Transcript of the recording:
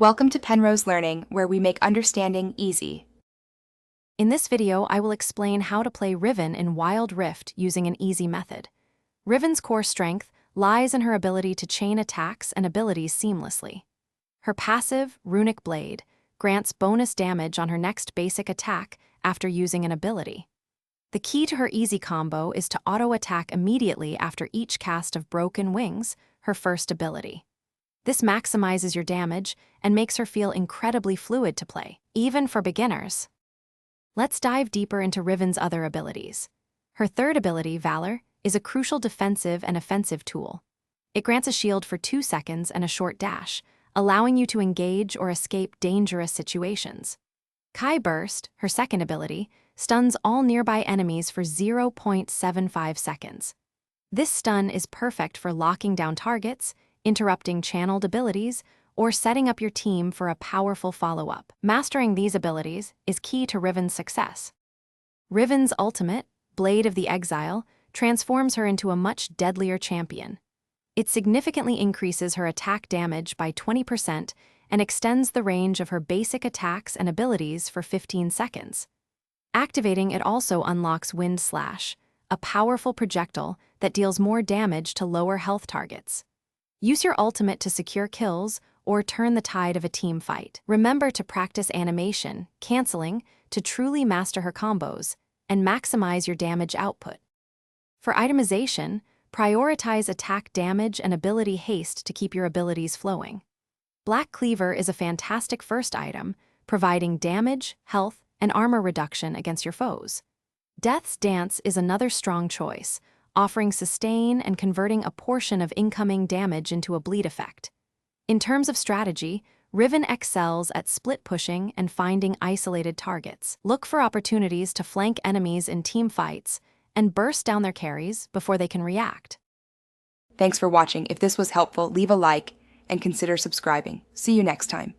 Welcome to Penrose Learning, where we make understanding easy. In this video, I will explain how to play Riven in Wild Rift using an easy method. Riven's core strength lies in her ability to chain attacks and abilities seamlessly. Her passive, Runic Blade, grants bonus damage on her next basic attack after using an ability. The key to her easy combo is to auto-attack immediately after each cast of Broken Wings, her first ability. This maximizes your damage and makes her feel incredibly fluid to play, even for beginners. Let's dive deeper into Riven's other abilities. Her third ability, Valor, is a crucial defensive and offensive tool. It grants a shield for 2 seconds and a short dash, allowing you to engage or escape dangerous situations. Kai Burst, her second ability, stuns all nearby enemies for 0.75 seconds. This stun is perfect for locking down targets, interrupting channeled abilities, or setting up your team for a powerful follow-up. Mastering these abilities is key to Riven's success. Riven's ultimate, Blade of the Exile, transforms her into a much deadlier champion. It significantly increases her attack damage by 20% and extends the range of her basic attacks and abilities for 15 seconds. Activating it also unlocks Wind Slash, a powerful projectile that deals more damage to lower health targets. Use your ultimate to secure kills or turn the tide of a team fight. Remember to practice animation, canceling, to truly master her combos, and maximize your damage output. For itemization, prioritize attack damage and ability haste to keep your abilities flowing. Black Cleaver is a fantastic first item, providing damage, health, and armor reduction against your foes. Death's Dance is another strong choice, offering sustain and converting a portion of incoming damage into a bleed effect. In terms of strategy, Riven excels at split pushing and finding isolated targets. Look for opportunities to flank enemies in team fights and burst down their carries before they can react. Thanks for watching. If this was helpful, leave a like and consider subscribing. See you next time.